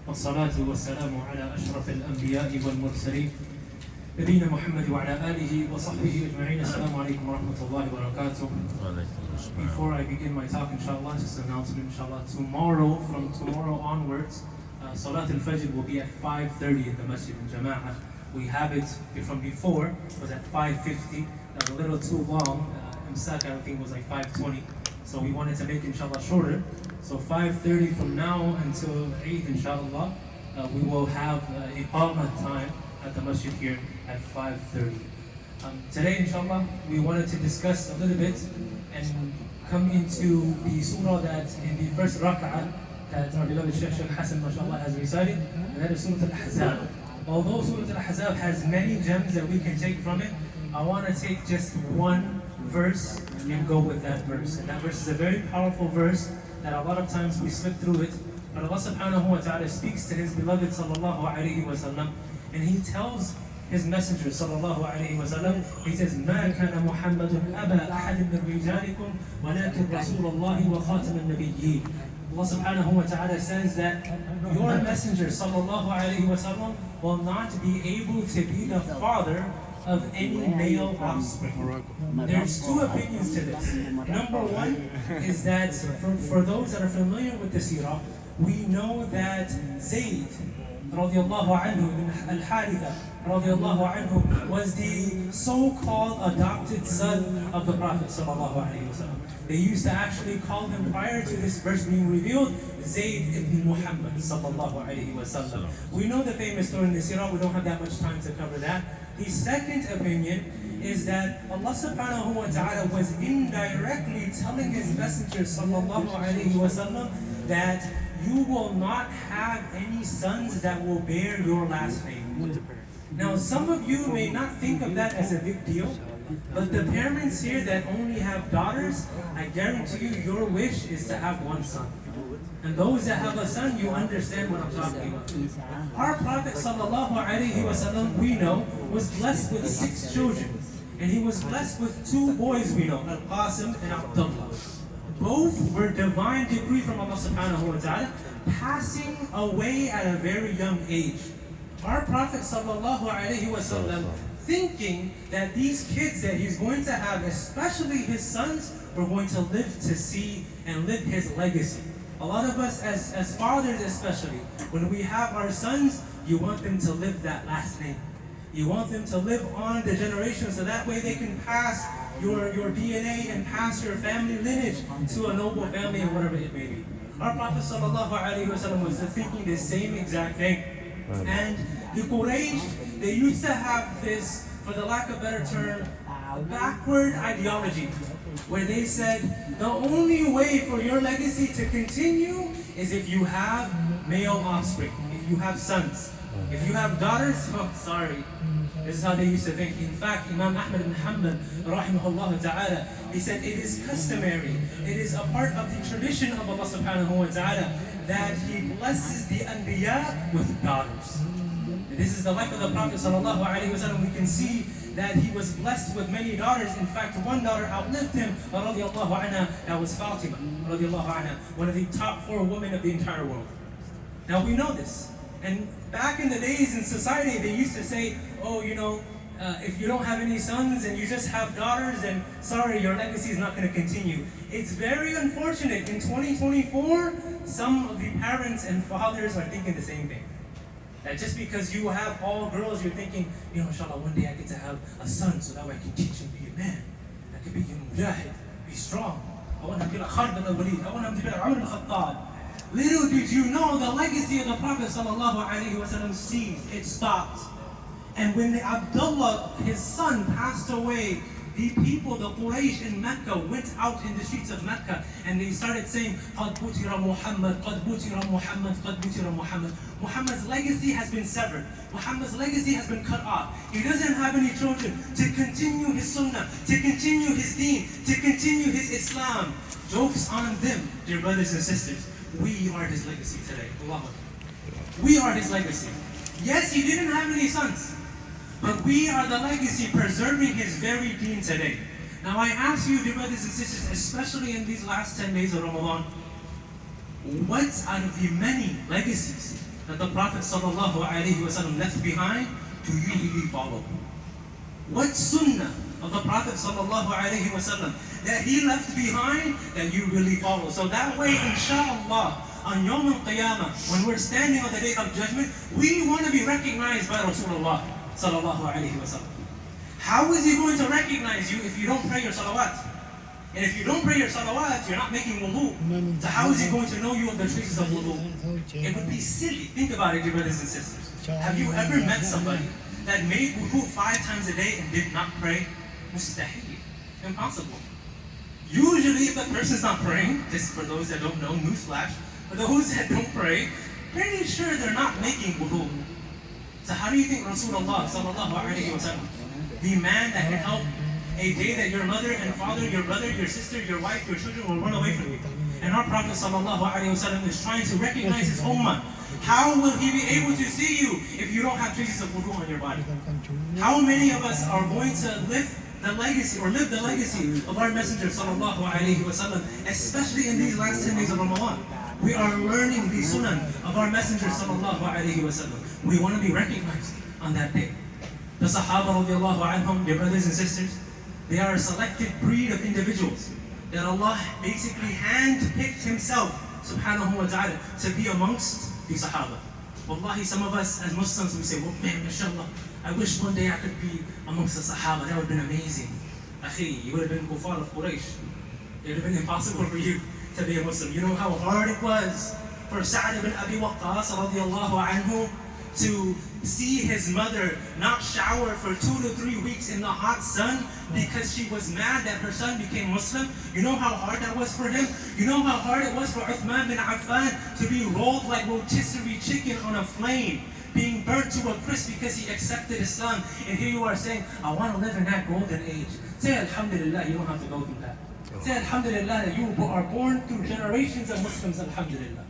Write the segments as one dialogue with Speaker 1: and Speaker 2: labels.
Speaker 1: والصلاة والسلام على أشرف الأنبياء والمرسلين نبينا محمد وعلى آله وصحبه أجمعين. Assalamu alaikum wa rahmatullahi wa barakatuh. Before I begin my talk, inshallah, just an announcement, inshallah, from tomorrow onwards, Salat al-Fajr will be at 5:30 in the Masjid al-Jama'ah. We have it from before, it was at 5:50, that was a little too long. Imsak, I think, was like 5:20. So we wanted to make inshallah shorter. So 5:30 from now until Eid, inshallah, we will have Iqamah time at the masjid here at 5:30. Today, inshallah, we wanted to discuss a little bit and come into the surah that in the first rak'ah that our beloved Shaykh Hassan, mashallah, has recited, and that is Surah Al-Ahzab. Although Surah Al-Ahzab has many gems that we can take from it, I want to take just one verse and go with that verse. And that verse is a very powerful verse that a lot of times we slip through it. But Allah subhanahu wa ta'ala speaks to His beloved sallallahu alayhi wa sallam, and He tells His messenger sallallahu alayhi wa sallam, He says, مَا كَانَ مُحَمَّدٌ أَبَا أَحَدٍ مِّن رِجَالِكُمْ وَلَكِنْ رَسُولَ اللَّهِ وَخَاتَمَ النَّبِيِّينَ. Allah subhanahu wa ta'ala says that your messenger sallallahu alayhi wa sallam will not be able to be the father of any male offspring. There's two opinions to this. Number one is that for those that are familiar with the seerah, we know that Zayd radiallahu anhu ibn al-Haritha radiallahu anhu was the so-called adopted son of the Prophet sallallahu alayhi wa sallam. They used to actually call him, prior to this verse being revealed, Zayd ibn Muhammad sallallahu alayhi wa sallam. We know the famous story in the seerah, we don't have that much time to cover that. The second opinion is that Allah subhanahu wa ta'ala was indirectly telling His messenger sallallahu alayhi wa sallam that you will not have any sons that will bear your last name. Now some of you may not think of that as a big deal, but the parents here that only have daughters, I guarantee you your wish is to have one son. And those that have a son, you understand what I'm talking about. Our Prophet sallallahu alayhi wa sallam, we know, was blessed with 6 children. And he was blessed with 2 boys, we know, Al-Qasim and Abdullah. Both were divine decree from Allah subhanahu wa ta'ala, passing away at a very young age. Our Prophet sallallahu alayhi wa sallam, thinking that these kids that he's going to have, especially his sons, were going to live to see and live his legacy. A lot of us as fathers especially, when we have our sons, you want them to live that last name. You want them to live on the generation so that way they can pass your DNA and pass your family lineage to a noble family and whatever it may be. Our Prophet sallallahu alaihi wasallam was thinking the same exact thing. And the Quraysh, they used to have this, for the lack of a better term, backward ideology, where they said the only way for your legacy to continue is if you have male offspring, if you have sons. If you have daughters, oh, sorry. This is how they used to think. In fact, Imam Ahmad ibn Hanbal, rahimahullah ta'ala, he said it is customary, it is a part of the tradition of Allah subhanahu wa ta'ala that He blesses the anbiya with daughters. This is the life of the Prophet sallallahu alaihi wasallam. We can see that he was blessed with many daughters. In fact, one daughter outlived him, radiallahu anha, that was Fatima, radiallahu anha, one of the top 4 women of the entire world. Now we know this. And back in the days in society, they used to say, oh, you know, if you don't have any sons and you just have daughters, then sorry, your legacy is not going to continue. It's very unfortunate. In 2024, some of the parents and fathers are thinking the same thing. That just because you have all girls, you're thinking, you know, inshallah, one day I get to have a son so that way I can teach him to be a man. I can be a mujahid, be strong. I want him to be like Khalid al-Walid. I want him to be like Umar al-Khattab. Little did you know the legacy of the Prophet sallallahu alaihi wasallam ceased. It stopped. And when Abdullah, his son, passed away, the people, the Quraysh in Mecca, went out in the streets of Mecca and they started saying, قَدْ بُتِرَ مُحَمَّدْ قَدْ بُتِرَ مُحَمَّدْ قَدْ بُتِرَ مُحَمَّدْ. Muhammad's legacy has been severed. Muhammad's legacy has been cut off. He doesn't have any children to continue his sunnah, to continue his deen, to continue his Islam. Jokes on them, dear brothers and sisters. We are his legacy today. Allah. We are his legacy. Yes, he didn't have any sons, but we are the legacy preserving his very deen today. Now I ask you, dear brothers and sisters, especially in these last 10 days of Ramadan, what out of the many legacies that the Prophet ﷺ left behind do you really follow? What sunnah of the Prophet ﷺ that he left behind that you really follow? So that way, inshallah, on Yawm al-Qiyamah, when we're standing on the Day of Judgment, we want to be recognized by Rasulullah ﷺ. How is he going to recognize you if you don't pray your salawat? And if you don't pray your salawat, you're not making wudu. So how is he going to know you of the traces of wudu? It would be silly. Think about it, dear brothers and sisters. Have you ever met somebody that made wudu 5 times a day and did not pray? Mustahil. Impossible. Usually if the person's not praying, just for those that don't know, newsflash, for those that don't pray, pretty sure they're not making wudu. So how do you think Rasulullah sallallahu alaihi wasallam, the man that can help a day that your mother and father, your brother, your sister, your wife, your children will run away from you? And our Prophet sallallahu alaihi wasallam is trying to recognize his ummah. How will he be able to see you if you don't have traces of wudu on your body? How many of us are going to live the legacy of our Messenger sallallahu alaihi wasallam, especially in these last 10 days of Ramadan? We are learning the sunnah of our Messenger sallallahu alaihi wasallam. We want to be recognized on that day. The Sahaba radiallahu anhum, their brothers and sisters, they are a selected breed of individuals that Allah basically handpicked Himself, subhanahu wa ta'ala, to be amongst the Sahaba. Wallahi, some of us as Muslims, we say, well, man, mashallah, I wish one day I could be amongst the Sahaba. That would have been amazing. Akhi, you would have been kuffar of Quraysh. It would have been impossible for you to be a Muslim. You know how hard it was for Sa'd ibn Abi Waqqas radiallahu anhu to see his mother not shower for 2 to 3 weeks in the hot sun because she was mad that her son became Muslim? You know how hard that was for him? You know how hard it was for Uthman bin Affan to be rolled like rotisserie chicken on a flame, being burnt to a crisp because he accepted Islam? And here you are saying, I want to live in that golden age. Say Alhamdulillah, you don't have to go through that. Say Alhamdulillah that you are born through generations of Muslims, Alhamdulillah.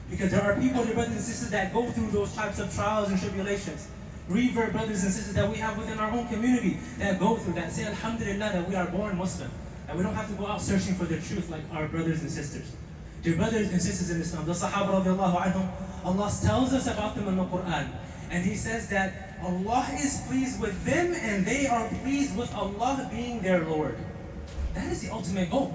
Speaker 1: Because there are people, dear brothers and sisters, that go through those types of trials and tribulations. Revert brothers and sisters that we have within our own community that go through that. Say Alhamdulillah that we are born Muslim. That we don't have to go out searching for the truth like our brothers and sisters. Dear brothers and sisters in Islam, the Sahaba radiallahu anhum, Allah tells us about them in the Quran. And He says that Allah is pleased with them and they are pleased with Allah being their Lord. That is the ultimate goal.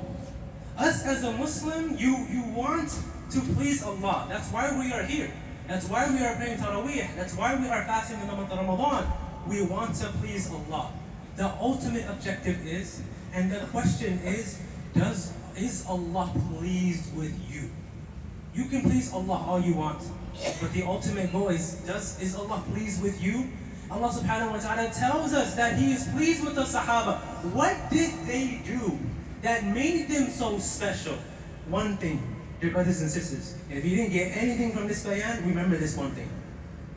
Speaker 1: Us as a Muslim, you want to please Allah. That's why we are here. That's why we are praying Taraweeh. That's why we are fasting in the month of Ramadan. We want to please Allah. The ultimate objective is, and the question is Allah pleased with you? You can please Allah all you want, but the ultimate goal is Allah pleased with you? Allah subhanahu wa ta'ala tells us that He is pleased with the Sahaba. What did they do that made them so special? One thing, dear brothers and sisters, and if you didn't get anything from this bayan, remember this one thing.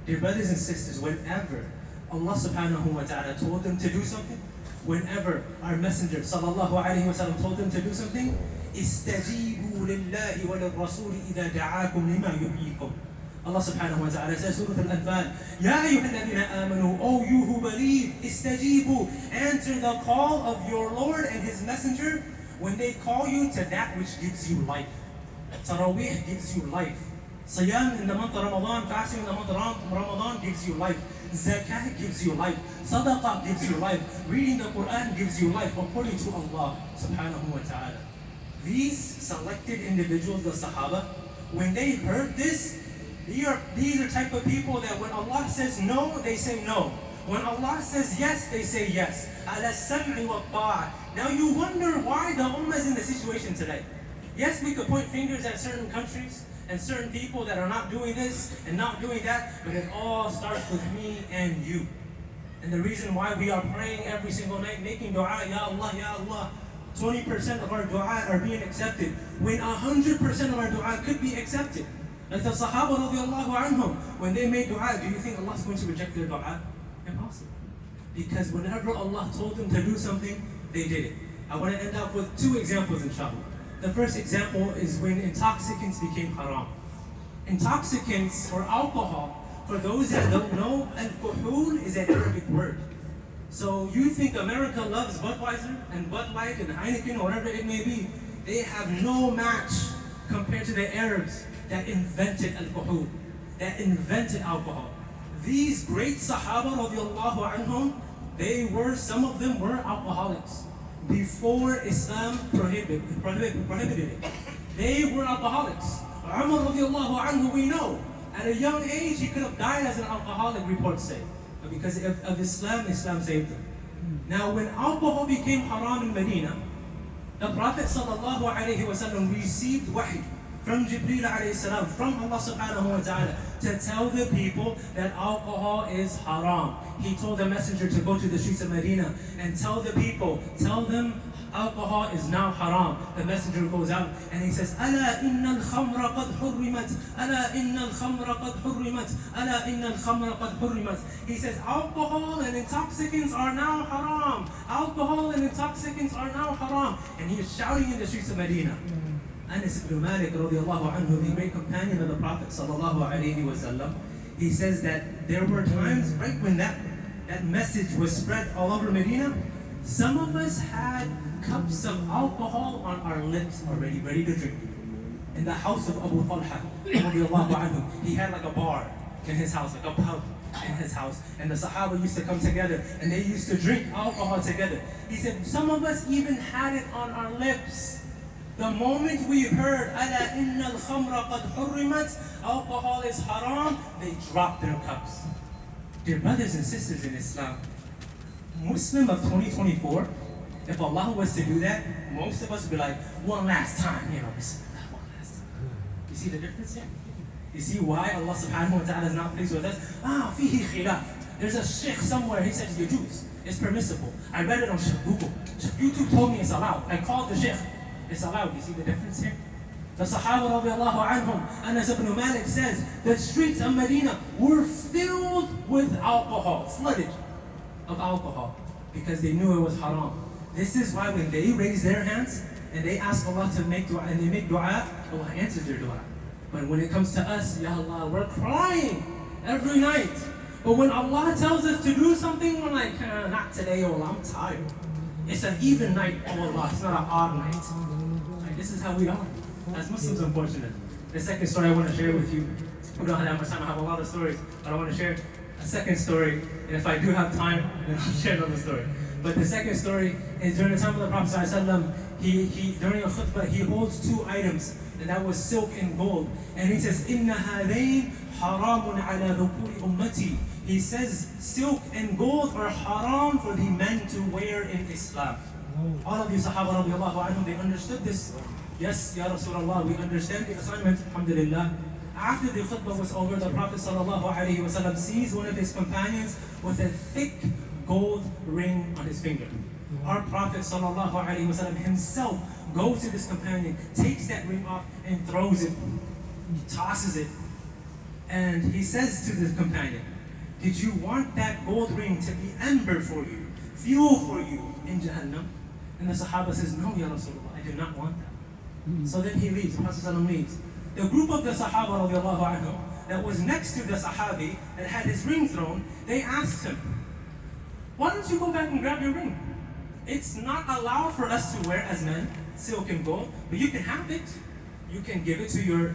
Speaker 1: Dear brothers and sisters, whenever Allah subhanahu wa ta'ala told them to do something, whenever our Messenger sallallahu alayhi wa sallam told them to do something, استجيبوا لله وللرسول إذا دعاكم لما يحييكم. Allah subhanahu wa ta'ala says, Surah Al-Anfal, يا أيها الذين آمنوا, O you who believe, استجيبوا, answer the call of your Lord and His Messenger when they call you to that which gives you life. Taraweeh gives you life. Siyam in the month of Ramadan, fasting in the month of Ramadan gives you life. Zakah gives you life. Sadaqah gives you life. Reading the Quran gives you life according to Allah subhanahu wa ta'ala. These selected individuals, the Sahaba, when they heard this, these are type of people that when Allah says no, they say no. When Allah says yes, they say yes. Ala sam'i wa ta'a. Now you wonder why the ummah is in the situation today. Yes, we could point fingers at certain countries and certain people that are not doing this and not doing that, but it all starts with me and you. And the reason why we are praying every single night, making dua, Ya Allah, Ya Allah, 20% of our dua are being accepted, when 100% of our dua could be accepted. Like the Sahaba radiallahu anhum, when they made dua, do you think Allah is going to reject their dua? Impossible. Because whenever Allah told them to do something, they did it. I want to end up with 2 examples, inshallah. The first example is when intoxicants became haram. Intoxicants or alcohol, for those that don't know, al-kuhul is an Arabic word. So you think America loves Budweiser and Bud Light and Heineken, whatever it may be. They have no match compared to the Arabs that invented alcohol. that invented alcohol. These great Sahaba radiallahu anhum, some of them were alcoholics. Before Islam prohibited it. They were alcoholics. Umar radiallahu anhu, we know, at a young age he could have died as an alcoholic, reports say. But because of Islam, Islam saved him. Now when alcohol became haram in Medina, the Prophet sallallahu alayhi wasallam received wahy from Jibreel alayhi salam, from Allah subhanahu wa ta'ala, to tell the people that alcohol is haram. He told the messenger to go to the streets of Medina and tell the people, tell them alcohol is now haram. The messenger goes out and he says, Ala inna al-khamra qad hurrimat, Ala inna al-khamra qad hurrimat, Ala inna al-khamra qad hurrimat. He says, alcohol and intoxicants are now haram. Alcohol and intoxicants are now haram. And he is shouting in the streets of Medina. Anas ibn Malik radiallahu anhu, the great companion of the Prophet sallallahu alayhi wa sallam, he says that there were times right when that message was spread all over Medina, some of us had cups of alcohol on our lips already, ready to drink. In the house of Abu Talha radiallahu anhu, he had like a bar in his house, like a pub in his house, and the Sahaba used to come together and they used to drink alcohol together. He said some of us even had it on our lips. The moment we heard, Ala inna al-khamra qad hurrimat, alcohol is haram, they dropped their cups. Dear brothers and sisters in Islam, Muslim of 2024, if Allah was to do that, most of us would be like, one last time, Bismillah, one last time. You see the difference here? You see why Allah subhanahu wa ta'ala is not pleased with us? Fihi khilaf. There's a sheikh somewhere, he says, Yajuz, it's permissible. I read it on Google. YouTube told me it's allowed. I called the sheikh. It's allowed. You see the difference here? The Sahaba radiallahu anhum, Anas ibn Malik says, the streets of Medina were filled with alcohol, flooded of alcohol, because they knew it was haram. This is why when they raise their hands and they ask Allah to make dua, and they make dua, Allah answers their dua. But when it comes to us, Ya Allah, we're crying every night. But when Allah tells us to do something, we're like, not today, oh Allah, I'm tired. It's an even night, oh Allah, it's not an odd night. This is how we are as Muslims, unfortunately. The second story I want to share with you, we don't have that much time, I have a lot of stories, but I want to share a second story, and if I do have time, then I'll share another story. But the second story is during the time of the Prophet ﷺ, he during a khutbah, he holds two items, and that was silk and gold. And he says, Inna hadayn haramun ala dhukuri ummati. He says, silk and gold are haram for the men to wear in Islam. All of you Sahaba radiallahu anhum, they understood this. Yes, Ya Rasulullah, we understand the assignment, alhamdulillah. After the khutbah was over, the Prophet sallallahu alayhi wa sallam sees one of his companions with a thick gold ring on his finger. Our Prophet sallallahu alayhi wa sallam himself goes to this companion, takes that ring off and throws it. He tosses it. And he says to the companion, did you want that gold ring to be ember for you, fuel for you in Jahannam? And the Sahaba says, no, Ya Rasulullah, I do not want that. So then he leaves, the Prophet leaves. The group of the Sahaba radiallahu anhu that was next to the Sahabi that had his ring thrown, they asked him, why don't you go back and grab your ring? It's not allowed for us to wear as men, silk and gold, but you can have it. You can give it to your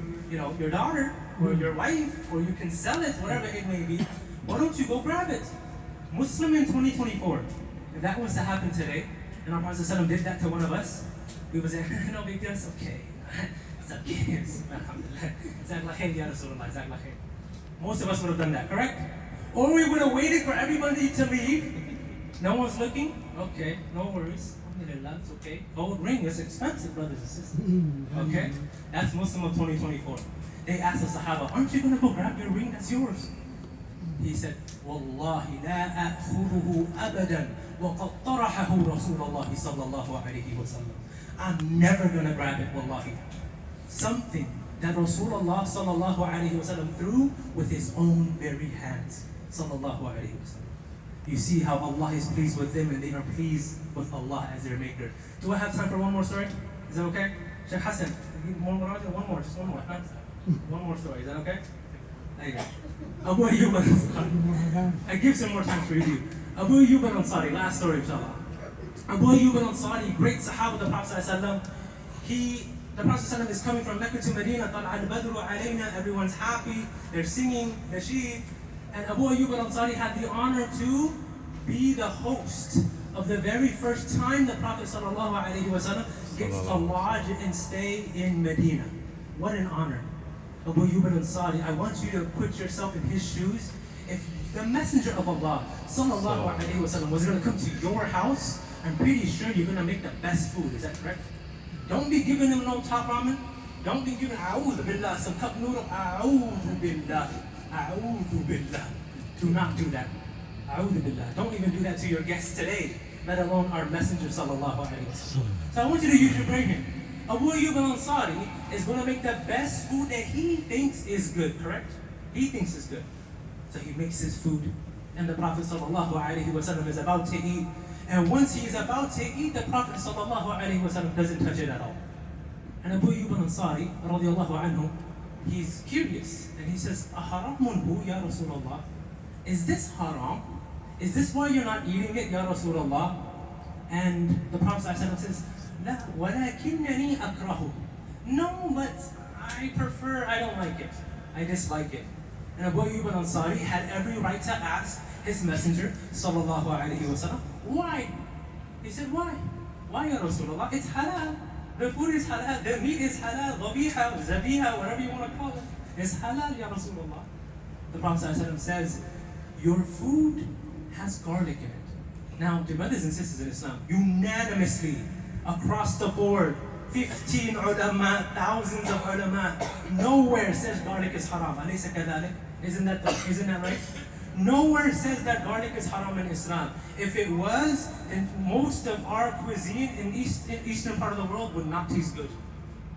Speaker 1: daughter or your wife, or you can sell it, whatever it may be. Why don't you go grab it? Muslim in 2024, if that was to happen today, and our Prophet ﷺ did that to one of us, we would say, no big deal, it's okay. It's okay, alhamdulillah. Jazakallah khair, Ya Rasulullah, Jazakallah khair. Most of us would have done that, correct? Or we would have waited for everybody to leave. No one's looking. Okay, no worries. Alhamdulillah, it's okay. Gold ring is expensive, brothers and sisters. Okay? That's Muslim of 2024. They asked the Sahaba, aren't you going to go grab your ring? That's yours. He said, Wallahi la a'khuduhu abadan wa qad tarahahu Rasulullah sallallahu alayhi wa sallam. I'm never going to grab it, wallahi. Something that Rasulullah sallallahu alayhi wa sallam threw with his own very hands. Sallallahu alayhi wa sallam. You see how Allah is pleased with them and they are pleased with Allah as their maker. Do I have time for one more story? Is that okay? Sheikh Hassan, one more. One more story, is that okay? There you go. Abu Ayyub al-Ansari. I give some more time for review. Abu Ayyub al-Ansari, last story inshallah. Abu Ayyub al-Ansari, great Sahaba of the Prophet ﷺ, he The Prophet ﷺ is coming from Mecca to Medina. طَلْعَ الْبَدْرُ عَلَيْنَا. Everyone's happy. They're singing nasheed. And Abu Ayyub al-Ansari had the honor to be the host of the very first time the Prophet ﷺ gets to lodge and stay in Medina. What an honor. Abu Ayyub al-Ansari, I want you to put yourself in his shoes. If the Messenger of Allah ﷺ was going to come to your house, I'm pretty sure you're going to make the best food. Is that correct? Don't be giving him no top ramen. Don't be giving a'udhu billah, some cup noodle. A'udhu billah. A'udhu billah. Do not do that. A'udhu billah. Don't even do that to your guests today, let alone our Messenger sallallahu alaihi wasallam. So I want you to use your brain here. Abu Ayyub al-Ansari is going to make the best food that he thinks is good, correct? He thinks is good. So he makes his food. And the Prophet sallallahu alaihi wasallam is about to eat. And once he is about to eat, the Prophet sallallahu alaihi wasallam doesn't touch it at all. And Abu Ayyub al-Ansari, radiallahu anhu, he's curious. And he says, Aharamun hu, ya Rasulullah? Is this haram? Is this why you're not eating it, ya Rasulullah? And the Prophet ﷺ says, La, walakinnani akrahu. No, but I don't like it. I dislike it. And Abu Ayyub al-Ansari had every right to ask his messenger, sallallahu alayhi wa sallam, why? He said, why? Why, ya Rasulullah? It's halal. The food is halal. The meat is halal. Dhabiha, zabiha, whatever you want to call it. It's halal, ya Rasulullah. The Prophet ﷺ says, your food has garlic in it. Now, dear brothers and sisters in Islam, unanimously, across the board, 15 ulama, thousands of ulama, nowhere says garlic is haram. Alaysa kadhalik? Isn't that right? Nowhere says that garlic is haram in Islam. If it was, then most of our cuisine in eastern part of the world would not taste good.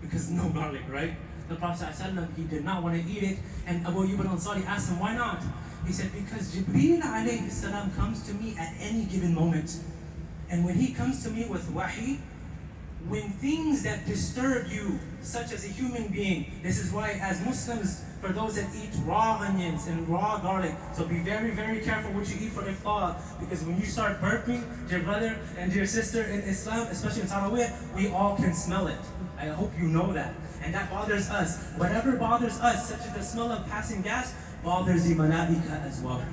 Speaker 1: Because no garlic, right? The Prophet ﷺ, he did not want to eat it. And Abu Ayyub al-Ansari asked him, why not? He said, because Jibreel alayhi salam comes to me at any given moment. And when he comes to me with wahi, when things that disturb you, such as a human being, this is why as Muslims, for those that eat raw onions and raw garlic, so be very, very careful what you eat for iftar, because when you start burping, dear brother and dear sister in Islam, especially in Taraweeh, we all can smell it. I hope you know that. And that bothers us. Whatever bothers us, such as the smell of passing gas, bothers the malaika as well.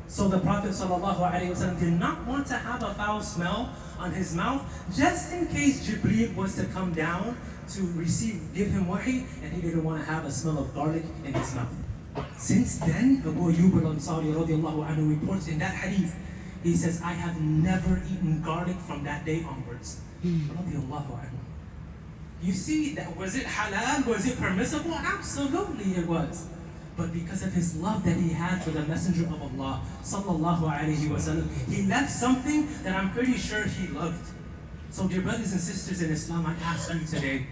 Speaker 1: So the Prophet ﷺ did not want to have a foul smell on his mouth, just in case Jibreel was to come down to give him wahi, and he didn't want to have a smell of garlic in his mouth. Since then, Abu Ayyub al-Ansari radiallahu anhu reports in that hadith, he says, I have never eaten garlic from that day onwards. Radiallahu anhu. You see, that was it halal? Was it permissible? Absolutely it was. But because of his love that he had for the Messenger of Allah, sallallahu alayhi wa sallam, he left something that I'm pretty sure he loved. So dear brothers and sisters in Islam, I ask you today,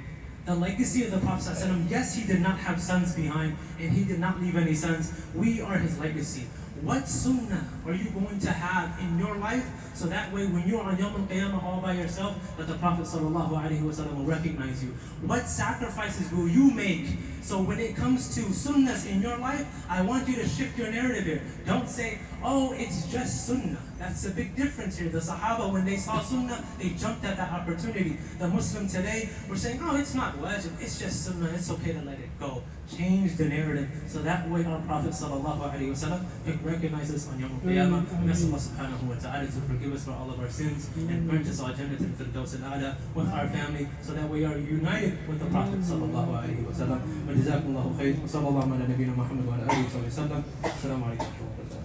Speaker 1: the legacy of the Prophet ﷺ, yes, he did not have sons behind, and he did not leave any sons. We are his legacy. What sunnah are you going to have in your life, so that way when you're on Yawm al-Qiyamah all by yourself, that the Prophet ﷺ will recognize you? What sacrifices will you make? So when it comes to sunnahs in your life, I want you to shift your narrative here. Don't say, oh, it's just sunnah. That's a big difference here. The Sahaba, when they saw sunnah, they jumped at that opportunity. The Muslim today, we're saying, oh, it's not wajib, it's just sunnah, it's okay to let it go. Change the narrative, so that way our Prophet ﷺ can recognize us on Yawm al-Qiyamah. We ask Allah subhanahu wa ta'ala to forgive us for all of our sins and grant us our Jannah and Firdaus al-A'la with our family, so that we are united with the Prophet ﷺ. وجزاكم الله خير وصلى الله على نبينا محمد وعلى آله وصحبه وسلم. السلام عليكم ورحمة الله.